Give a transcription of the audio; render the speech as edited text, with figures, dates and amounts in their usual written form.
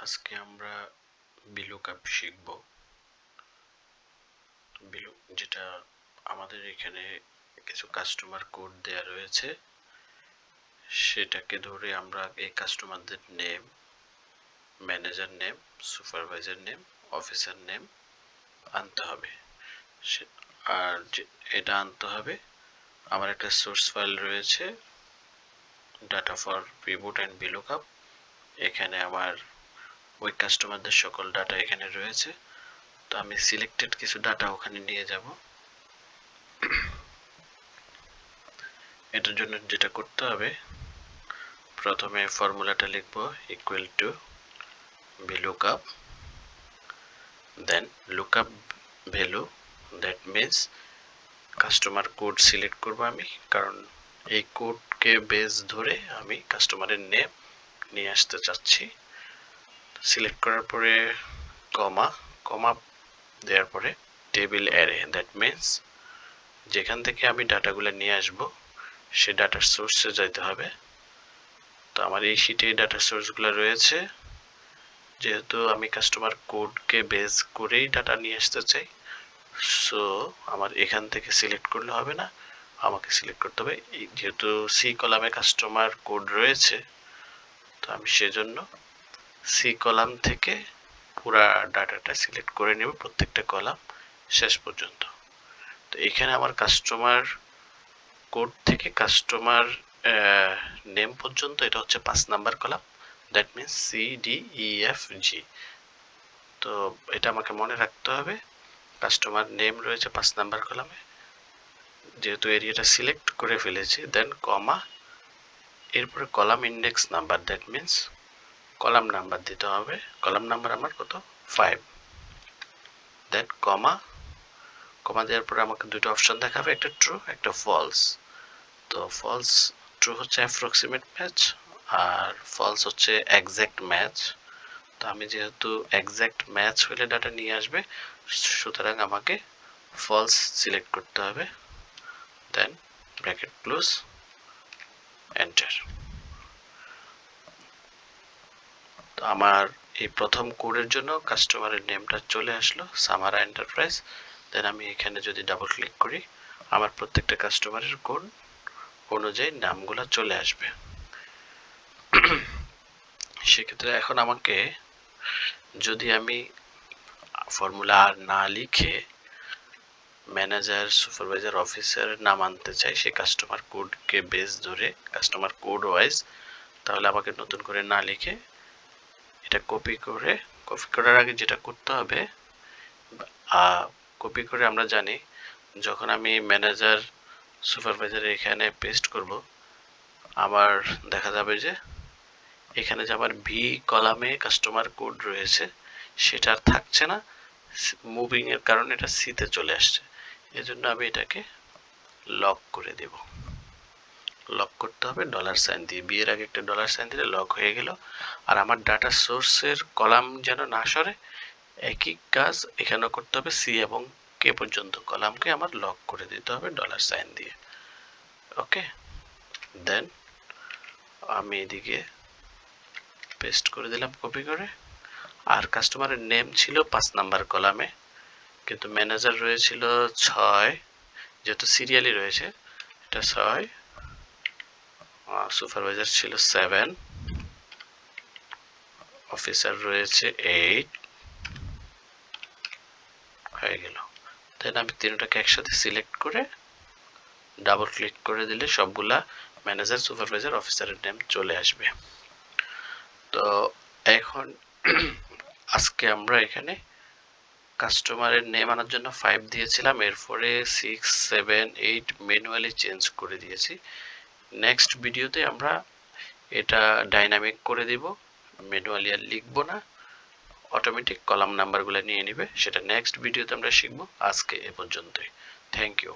আজকে আমরা VLOOKUP শিখব। যেটা আমাদের এখানে কিছু কাস্টমার কোড দেয়া রয়েছে, সেটাকে ধরে আমরা এই কাস্টমারদের name, manager name, supervisor name, officer name আনতে হবে। আর এটা আনতে হবে, আমার একটা সোর্স ফাইল রয়েছে data for pivot and VLOOKUP। এখানে আমার ওই কাস্টমারদের সকল ডাটা এখানে রয়েছে। তো আমি সিলেক্টেড কিছু ডাটা ওখানে নিয়ে যাব। এটার জন্য যেটা করতে হবে, প্রথমে ফর্মুলাটা লিখব equal to VLOOKUP, then lookup value, that means customer code select করব আমি, কারণ এই কোডকে বেস ধরে আমি কাস্টমারের নেম নিয়ে আসতে চাচ্ছি। সিলেক্ট করার পরে কমা, কমা দেওয়ার পরে টেবিল অ্যারে, দ্যাট মিন্স যেখান থেকে আমি ডাটাগুলো নিয়ে আসব সে ডাটার সোর্সে যাইতে হবে। তো আমার এই শিটে ডাটা সোর্সগুলো রয়েছে। যেহেতু আমি কাস্টমার কোডকে বেস করেই ডাটা নিয়ে আসতে চাই, সো আমার এখান থেকে সিলেক্ট করলে হবে না, আমাকে সিলেক্ট করতে হবে। যেহেতু সি কলামে কাস্টমার কোড রয়েছে, তো আমি সেজন্য সি কলাম থেকে পুরা ডাটাটা সিলেক্ট করে নেব, প্রত্যেকটা কলাম শেষ পর্যন্ত। তো এখানে আমার কাস্টমার কোড থেকে কাস্টমার নেম পর্যন্ত এটা হচ্ছে 5 number column, that means CDEFG। তো এটা আমাকে মনে রাখতে হবে, কাস্টমার নেম রয়েছে 5 নাম্বার কলামে। যেহেতু এরিয়াটা সিলেক্ট করে ফেলেছি, দেন কমা, এরপরে column index number, that means column number দিতে হবে। কলাম নাম্বার আমার কত? 5। দেন কমা, কমা দেওয়ার পরে আমাকে দুটো অপশন দেখাবে, একটা ট্রু একটা ফলস। তো ফলস, ট্রু হচ্ছে অ্যাপ্রক্সিমেট ম্যাচ আর ফলস হচ্ছে এক্সাক্ট ম্যাচ। তো আমি যেহেতু এক্সাক্ট ম্যাচ হলে ডাটা নিয়ে আসবে, সুতরাং আমাকে ফলস সিলেক্ট করতে হবে। দেন ব্র্যাকেট ক্লোজ, এন্টার। তো আমার এই প্রথম কোডের জন্য কাস্টমারের নেমটা চলে আসলো, সামারা এন্টারপ্রাইজ। দেন আমি এখানে যদি ডাবল ক্লিক করি, আমার প্রত্যেকটা কাস্টমারের কোড অনুযায়ী নামগুলো চলে আসবে। সেক্ষেত্রে এখন আমাকে, যদি আমি ফর্মুলা আর না লিখে ম্যানেজার, সুপারভাইজার, অফিসারের নাম আনতে চাই সেই কাস্টমার কোডকে বেস ধরে, কাস্টমার কোড ওয়াইজ, তাহলে আমাকে নতুন করে না লিখে এটা কপি করার আগে যেটা করতে হবে, কপি করে আমরা জানি যখন আমি ম্যানেজার, সুপারভাইজার এখানে পেস্ট করব, আমার দেখা যাবে যে এখানে যে আমার ভি কলামে কাস্টমার কোড রয়েছে সেটা আর থাকছে না, মুভিং এর কারণে এটা সিতে চলে আসছে। এজন্য আমি এটাকে লক করে দেব। লক করতে হবে $সাইন দিয়ে, বি এর আগে একটা $সাইন দিলে লক হয়ে গেল। আর আমার ডাটা সোর্সের কলাম যেন না সরে, একই কাজ এখানেও করতে হবে, সি এবং কে পর্যন্ত কলামকে আমার লক করে দিতে হবে $সাইন দিয়ে। ওকে, দেন আমি এদিকে পেস্ট করে দিলাম কপি করে। আর কাস্টমারের নেম ছিল 5 নাম্বার কলামে, কিন্তু ম্যানেজার রয়েছিল 6, যেহেতু সিরিয়ালি রয়েছে এটা 6, সুপারভাইজার ছিল 7, অফিসার রয়েছে 8, হয়ে গেল। দেন আমি তিনটাকে একসাথে সিলেক্ট করে ডাবল ক্লিক করে দিলে সবগুলা ম্যানেজার, সুপারভাইজার, অফিসারের নেম চলে আসবে। তো এখন আজকে আমরা এখানে কাস্টমারের নেম আনার জন্য 5 দিয়েছিলাম, এরপরে 6, 7, 8 ম্যানুয়ালি চেঞ্জ করে দিয়েছি। নেক্সট ভিডিওতে আমরা এটা ডাইনামিক করে দিব, ম্যানুয়ালি আর লিখবো না, অটোমেটিক কলাম নাম্বারগুলো নিয়ে নিবে। সেটা নেক্সট ভিডিওতে আমরা শিখবো। আজকে এ পর্যন্তই। Thank you.